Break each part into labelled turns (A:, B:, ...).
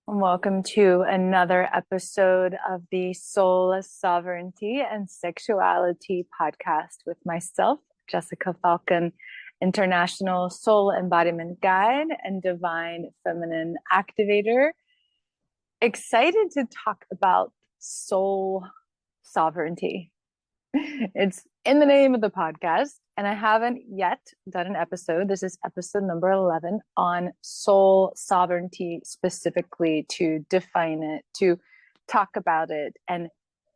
A: Welcome to another episode of the Soul Sovereignty and Sexuality Podcast with myself, Jessica Falcon, International Soul Embodiment Guide and Divine Feminine Activator. Excited to talk about soul sovereignty. It's in the name of the podcast, and I haven't yet done an episode. This is episode number 11 on soul sovereignty, specifically to define it, to talk about it, and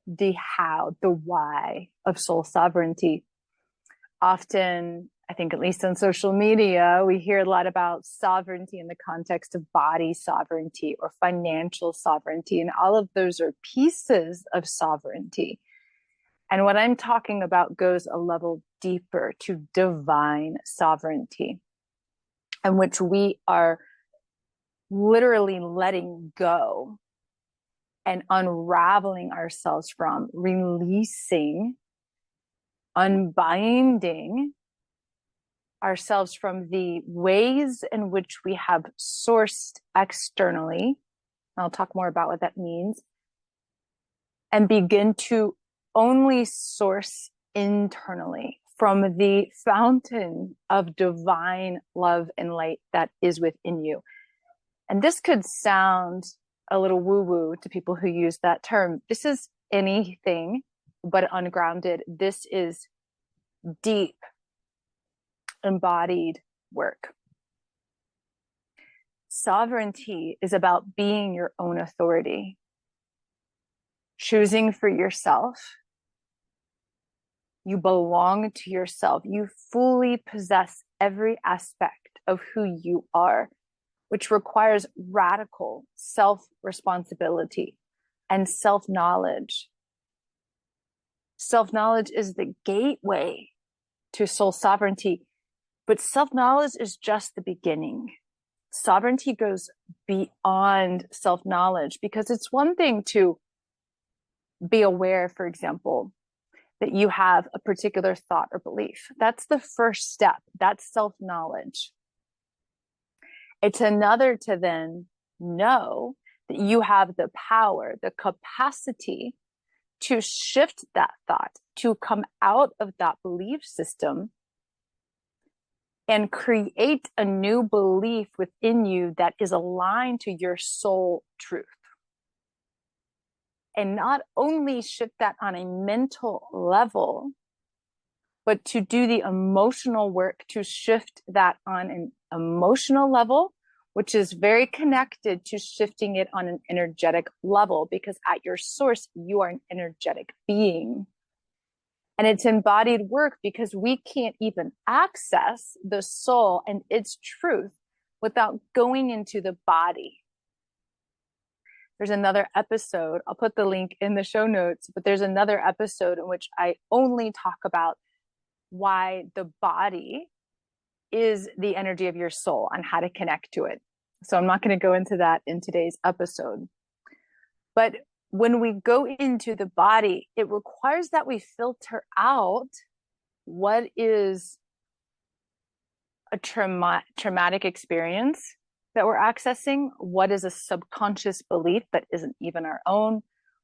A: the how, the why of soul sovereignty. Often, I think, at least on social media, we hear a lot about sovereignty in the context of body sovereignty or financial sovereignty, and all of those are pieces of sovereignty. And what I'm talking about goes a level deeper to divine sovereignty, in which we are literally letting go and unraveling ourselves from, releasing, unbinding ourselves from the ways in which we have sourced externally. I'll talk more about what that means, and begin to only source internally from the fountain of divine love and light that is within you. And this could sound a little woo-woo to people who use that term. This is anything but ungrounded. This is deep, embodied work. Sovereignty is about being your own authority, choosing for yourself. You belong to yourself. You fully possess every aspect of who you are, which requires radical self-responsibility and self-knowledge. Self-knowledge is the gateway to soul sovereignty, but self-knowledge is just the beginning. Sovereignty goes beyond self-knowledge, because it's one thing to be aware, for example, that you have a particular thought or belief. That's the first step. That's self-knowledge. It's another to then know that you have the power, the capacity to shift that thought, to come out of that belief system and create a new belief within you that is aligned to your soul truth. And not only shift that on a mental level, but to do the emotional work to shift that on an emotional level, which is very connected to shifting it on an energetic level, because at your source, you are an energetic being. And it's embodied work because we can't even access the soul and its truth without going into the body. There's another episode, I'll put the link in the show notes, but there's another episode in which I only talk about why the body is the energy of your soul and how to connect to it. So I'm not going to go into that in today's episode. But when we go into the body, it requires that we filter out what is a traumatic experience that we're accessing, what is a subconscious belief that isn't even our own,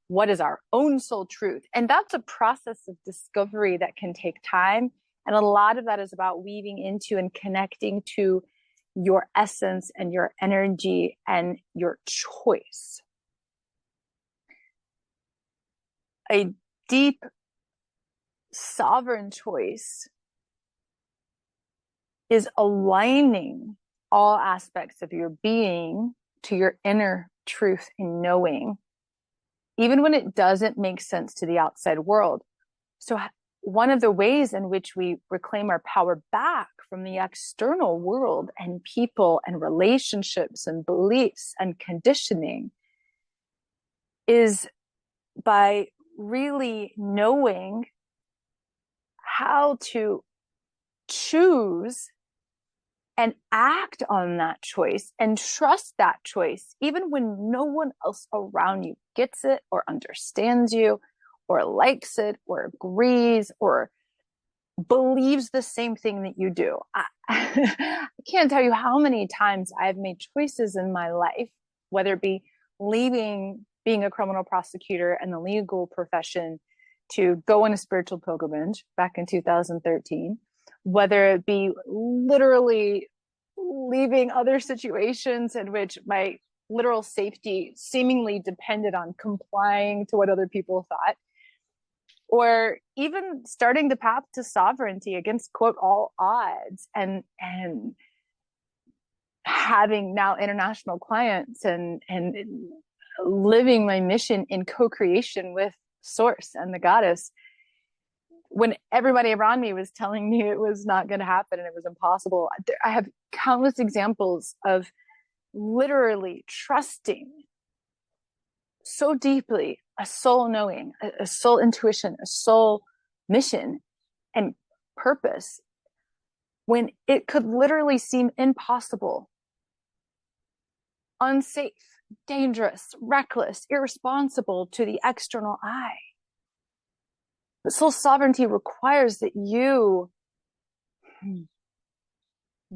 A: what is our own soul truth. And that's a process of discovery that can take time. And a lot of that is about weaving into and connecting to your essence and your energy and your choice. A deep, sovereign choice is aligning all aspects of your being to your inner truth and knowing, even when it doesn't make sense to the outside world. So one of the ways in which we reclaim our power back from the external world and people and relationships and beliefs and conditioning is by really knowing how to choose and act on that choice and trust that choice, even when no one else around you gets it or understands you or likes it or agrees or believes the same thing that you do. I can't tell you how many times I've made choices in my life, whether it be leaving being a criminal prosecutor and the legal profession to go on a spiritual pilgrimage back in 2013, whether it be literally leaving other situations in which my literal safety seemingly depended on complying to what other people thought, or even starting the path to sovereignty against, quote, all odds, and having now international clients and living my mission in co-creation with Source and the goddess, when everybody around me was telling me it was not going to happen and it was impossible. I have countless examples of literally trusting so deeply a soul knowing, a soul intuition, a soul mission and purpose, when it could literally seem impossible, unsafe, dangerous, reckless, irresponsible to the external eye. But soul sovereignty requires that you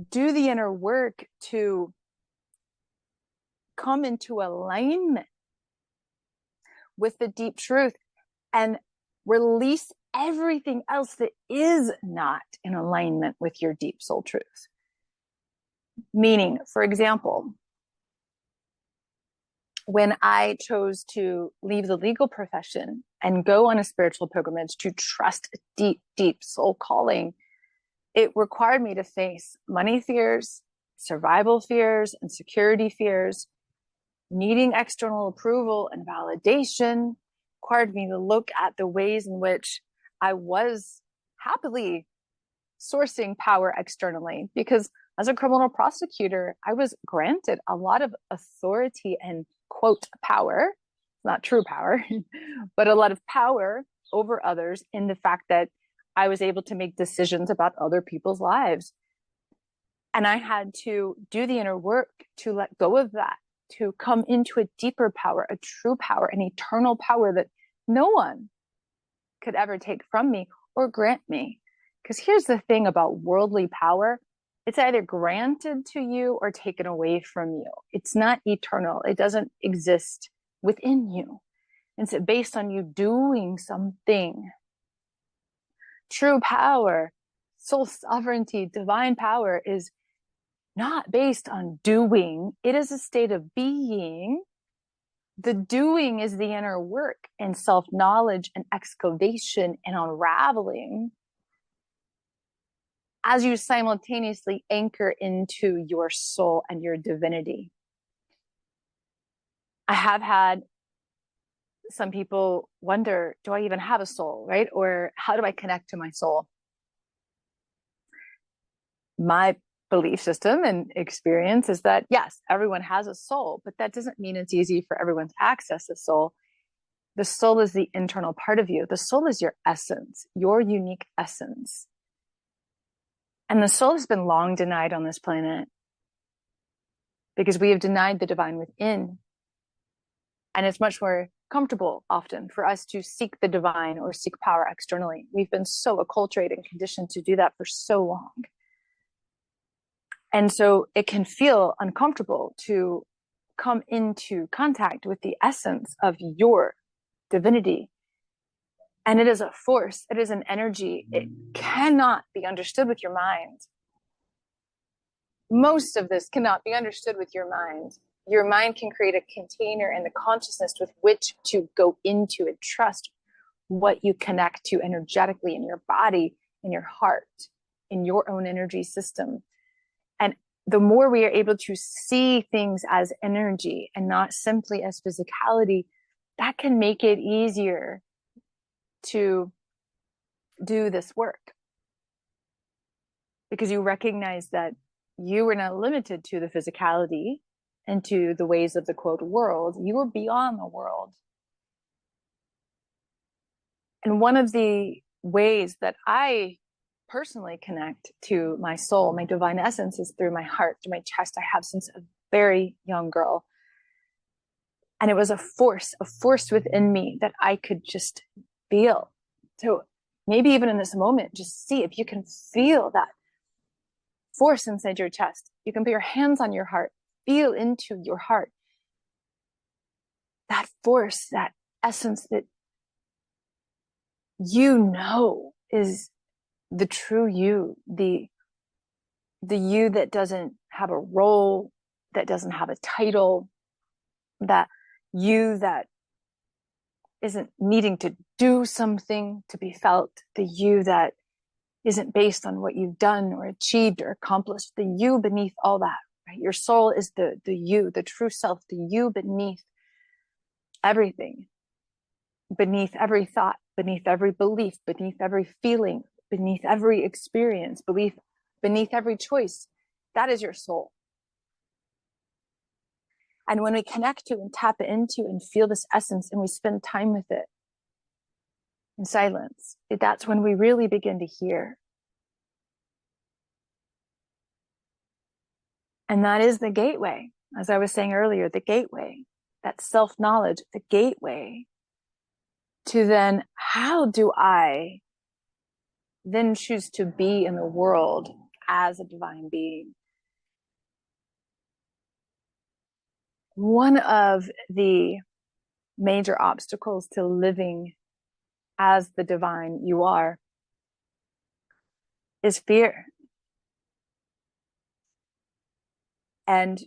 A: do the inner work to come into alignment with the deep truth and release everything else that is not in alignment with your deep soul truth. Meaning, for example, when I chose to leave the legal profession and go on a spiritual pilgrimage to trust a deep, deep soul calling, it required me to face money fears, survival fears, and security fears, needing external approval and validation, required me to look at the ways in which I was happily sourcing power externally. Because as a criminal prosecutor, I was granted a lot of authority and, quote, power, not true power, but a lot of power over others in the fact that I was able to make decisions about other people's lives. And I had to do the inner work to let go of that, to come into a deeper power, a true power, an eternal power that no one could ever take from me or grant me. Because here's the thing about worldly power. It's either granted to you or taken away from you. It's not eternal. It doesn't exist within you. It's based on you doing something. True power, soul sovereignty, divine power is not based on doing. It is a state of being. The doing is the inner work and self-knowledge and excavation and unraveling as you simultaneously anchor into your soul and your divinity. I have had some people wonder, do I even have a soul, right? Or how do I connect to my soul? My belief system and experience is that, yes, everyone has a soul, but that doesn't mean it's easy for everyone to access a soul. The soul is the internal part of you. The soul is your essence, your unique essence. And the soul has been long denied on this planet because we have denied the divine within. And it's much more comfortable often for us to seek the divine or seek power externally. We've been so acculturated and conditioned to do that for so long. And so it can feel uncomfortable to come into contact with the essence of your divinity. And it is a force. It is an energy. It cannot be understood with your mind. Most of this cannot be understood with your mind. Your mind can create a container and the consciousness with which to go into and trust what you connect to energetically in your body, in your heart, in your own energy system. And the more we are able to see things as energy and not simply as physicality, that can make it easier to do this work. Because you recognize that you are not limited to the physicality and to the ways of the, quote, world. You are beyond the world. And one of the ways that I personally connect to my soul, my divine essence, is through my heart, through my chest. I have since a very young girl. And it was a force within me that I could just feel. So maybe even in this moment, just see if you can feel that force inside your chest. You can put your hands on your heart, feel into your heart. force, that essence that you know is the true you, the you that doesn't have a role, that doesn't have a title, that you that isn't needing to do something to be felt, the you that isn't based on what you've done or achieved or accomplished, the you beneath all that, right? Your soul is the you, the true self, the you beneath everything, beneath every thought, beneath every belief, beneath every feeling, beneath every experience, beneath every choice. That is your soul. And when we connect to and tap into and feel this essence and we spend time with it in silence, that's when we really begin to hear. And that is the gateway, as I was saying earlier, the gateway, that self-knowledge, the gateway to then, how do I then choose to be in the world as a divine being? One of the major obstacles to living as the divine you are is fear. And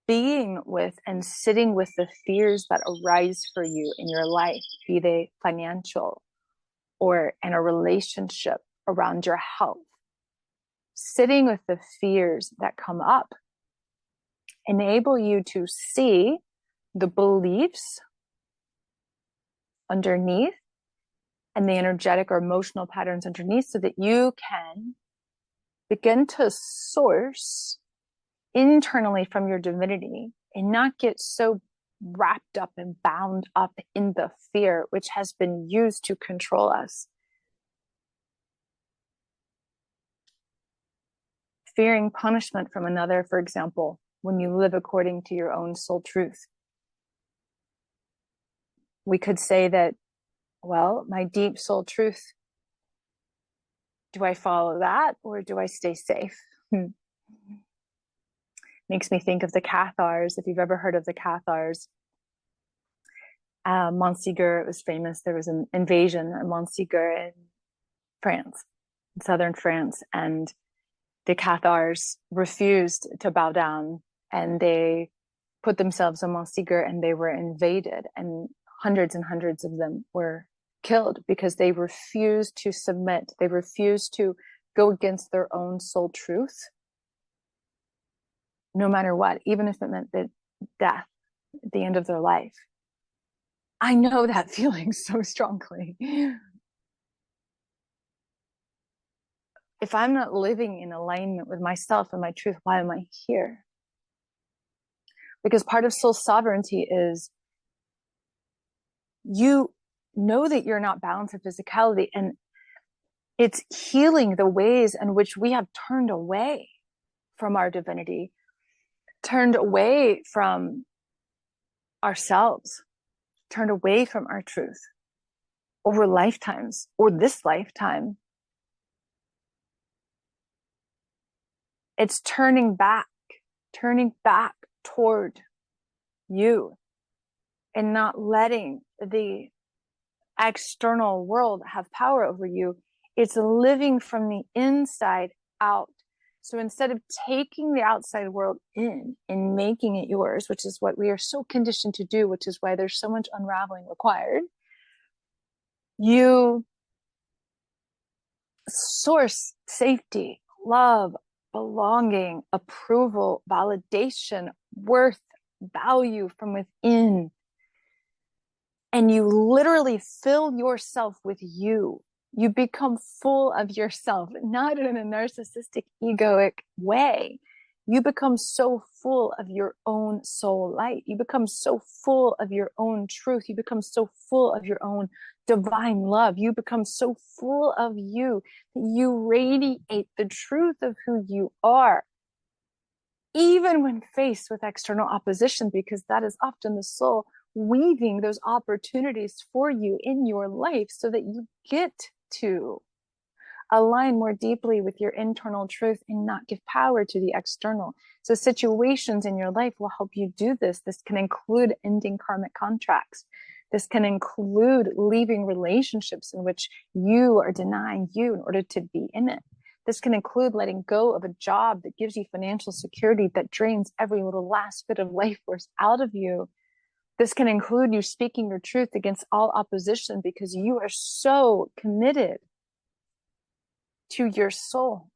A: being with and sitting with the fears that arise for you in your life, be they financial or in a relationship, around your health, sitting with the fears that come up enable you to see the beliefs underneath and the energetic or emotional patterns underneath, so that you can begin to source internally from your divinity and not get so wrapped up and bound up in the fear which has been used to control us. Fearing punishment from another, for example, when you live according to your own soul truth. We could say that, well, my deep soul truth, do I follow that or do I stay safe? Makes me think of the Cathars. If you've ever heard of the Cathars, Montségur, it was famous. There was an invasion at Montségur in France, in southern France, and the Cathars refused to bow down, and they put themselves on Montségur, and they were invaded, and hundreds and hundreds of them were killed because they refused to submit. They refused to go against their own soul truth, no matter what, even if it meant that death at the end of their life. I know that feeling so strongly. If I'm not living in alignment with myself and my truth, why am I here? Because part of soul sovereignty is you know that you're not bound to physicality, and it's healing the ways in which we have turned away from our divinity, turned away from ourselves, turned away from our truth over lifetimes or this lifetime. It's turning back toward you and not letting the external world have power over you. It's living from the inside out. So instead of taking the outside world in and making it yours, which is what we are so conditioned to do, which is why there's so much unraveling required, you source safety, love, belonging, approval, validation, worth, value from within. And you literally fill yourself with you. You become full of yourself, not in a narcissistic, egoic way. You become so full of your own soul light. You become so full of your own truth. You become so full of your own divine love. You become so full of you that you radiate the truth of who you are, even when faced with external opposition, because that is often the soul weaving those opportunities for you in your life so that you get to Align more deeply with your internal truth and not give power to the external. So situations in your life will help you do this. This can include ending karmic contracts. This can include leaving relationships in which you are denying you in order to be in it. This can include letting go of a job that gives you financial security that drains every little last bit of life force out of you. This can include you speaking your truth against all opposition because you are so committed to your soul.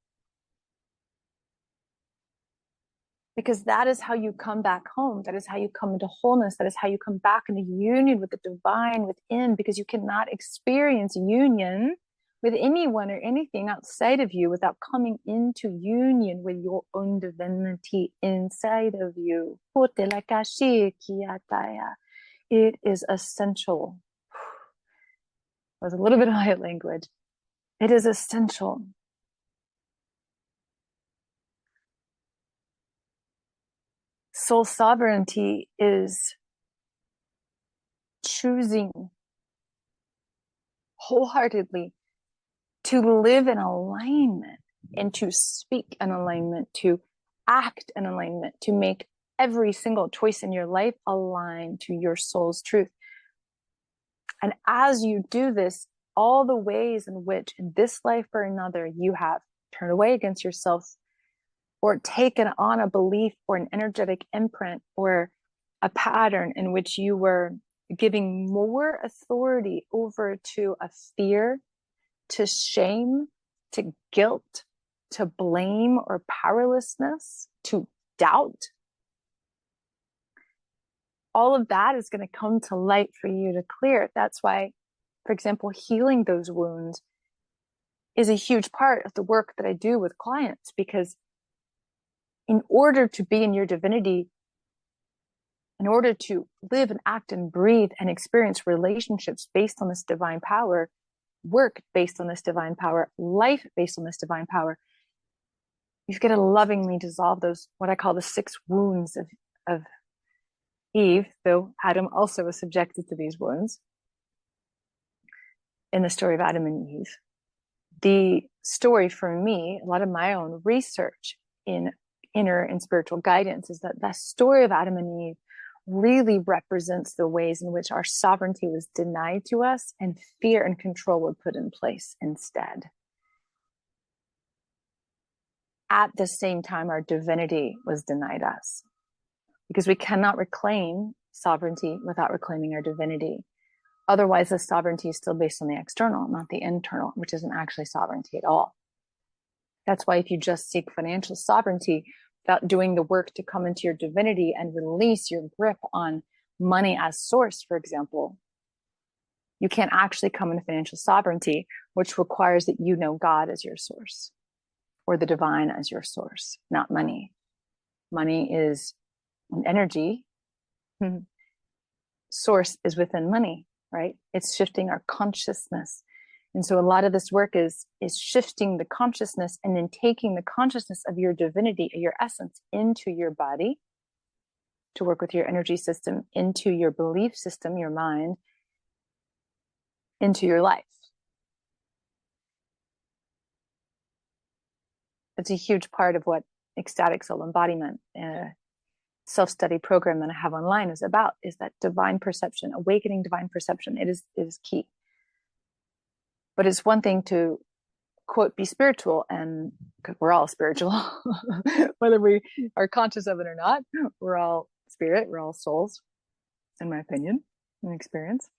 A: Because that is how you come back home. That is how you come into wholeness. That is how you come back into union with the divine within, because you cannot experience union with anyone or anything outside of you without coming into union with your own divinity inside of you. It is essential. That was a little bit of high language. It is essential. Soul sovereignty is choosing wholeheartedly to live in alignment and to speak in alignment, to act in alignment, to make every single choice in your life align to your soul's truth. And as you do this, all the ways in which in this life or another you have turned away against yourself or taken on a belief or an energetic imprint or a pattern in which you were giving more authority over to a fear, to shame, to guilt, to blame or powerlessness, to doubt. All of that is going to come to light for you to clear. That's why, for example, healing those wounds is a huge part of the work that I do with clients, because in order to be in your divinity, in order to live and act and breathe and experience relationships based on this divine power, work based on this divine power, life based on this divine power, you've got to lovingly dissolve those, what I call the 6 wounds of Eve, though Adam also was subjected to these wounds in the story of Adam and Eve. The story for me, a lot of my own research in inner and spiritual guidance, is that the story of Adam and Eve really represents the ways in which our sovereignty was denied to us and fear and control were put in place instead. At the same time, our divinity was denied us, because we cannot reclaim sovereignty without reclaiming our divinity. Otherwise, the sovereignty is still based on the external, not the internal, which isn't actually sovereignty at all. That's why if you just seek financial sovereignty without doing the work to come into your divinity and release your grip on money as source, for example, you can't actually come into financial sovereignty, which requires that you know God as your source or the divine as your source, not money. Money is an energy. Source is within money, right? It's shifting our consciousness. And so a lot of this work is shifting the consciousness and then taking the consciousness of your divinity, your essence, into your body to work with your energy system, into your belief system, your mind, into your life. It's a huge part of what Ecstatic Soul Embodiment, self-study program that I have online, is about, is that divine perception, awakening divine perception. It is key. But it's one thing to, quote, be spiritual, and we're all spiritual, whether we are conscious of it or not. We're all spirit, we're all souls, in my opinion and experience.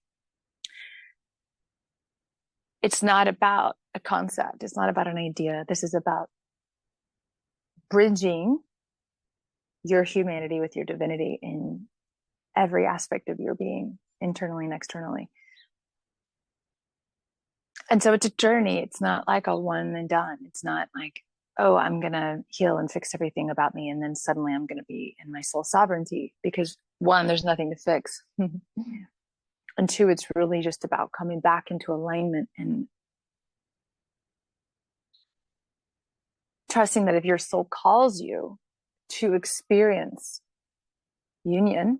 A: It's not about a concept. It's not about an idea. This is about bridging your humanity with your divinity in every aspect of your being, internally and externally. And so it's a journey. It's not like a one and done. It's not like, oh, I'm going to heal and fix everything about me, and then suddenly I'm going to be in my soul sovereignty. Because 1, there's nothing to fix. And 2, it's really just about coming back into alignment and trusting that if your soul calls you to experience union,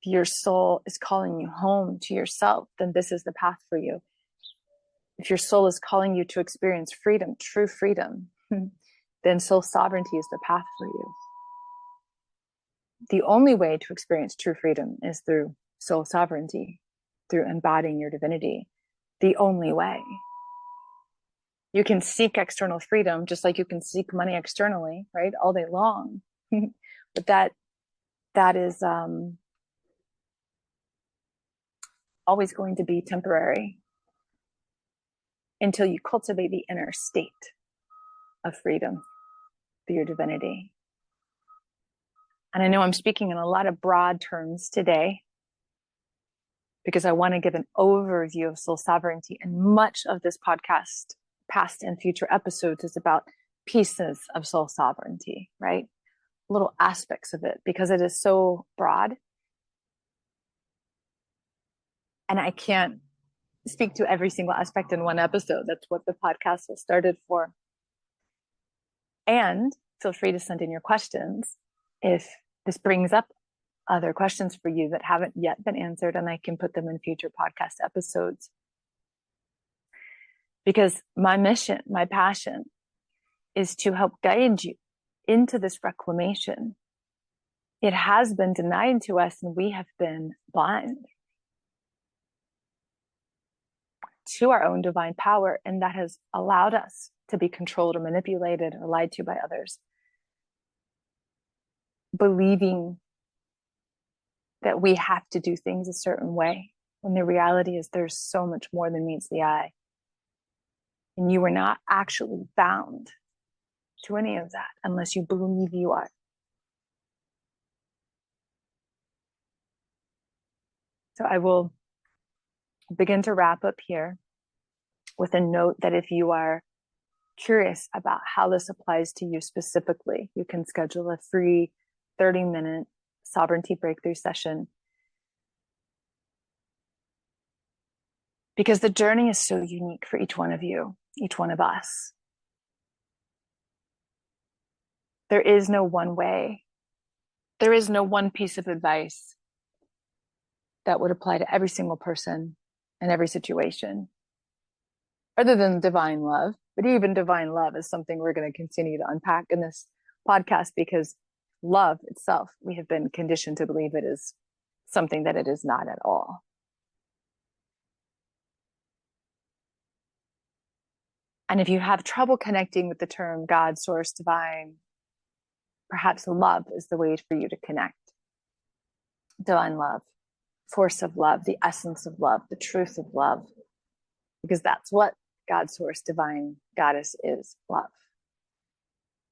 A: if your soul is calling you home to yourself, then this is the path for you. if your soul is calling you to experience freedom, true freedom, then soul sovereignty is the path for you. The only way to experience true freedom is through soul sovereignty, through embodying your divinity. The only way. You can seek external freedom just like you can seek money externally, right? All day long. But that is always going to be temporary until you cultivate the inner state of freedom through your divinity. And I know I'm speaking in a lot of broad terms today because I want to give an overview of soul sovereignty. And much of this podcast, past and future episodes, is about pieces of soul sovereignty, right? Little aspects of it, because it is so broad. And I can't speak to every single aspect in one episode. That's what the podcast was started for. And feel free to send in your questions if this brings up other questions for you that haven't yet been answered, and I can put them in future podcast episodes. Because my mission, my passion, is to help guide you into this reclamation. It has been denied to us, and we have been blind to our own divine power, and that has allowed us to be controlled or manipulated or lied to by others, believing that we have to do things a certain way, when the reality is there's so much more than meets the eye. And you are not actually bound to any of that unless you believe you are. So I will begin to wrap up here with a note that if you are curious about how this applies to you specifically, you can schedule a free 30-minute sovereignty breakthrough session. Because the journey is so unique for each one of you, each one of us. There is no one way. There is no one piece of advice that would apply to every single person in every situation, other than divine love. But even divine love is something we're going to continue to unpack in this podcast, because love itself, we have been conditioned to believe it is something that it is not at all. And if you have trouble connecting with the term God, source, divine, perhaps love is the way for you to connect. Divine love, force of love, the essence of love, the truth of love, because that's what God, source, divine, goddess is, love.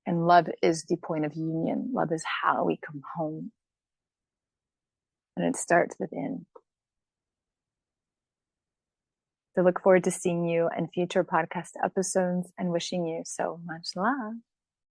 A: And love is the point of union. Love is how we come home. And it starts within. So look forward to seeing you in future podcast episodes and wishing you so much love.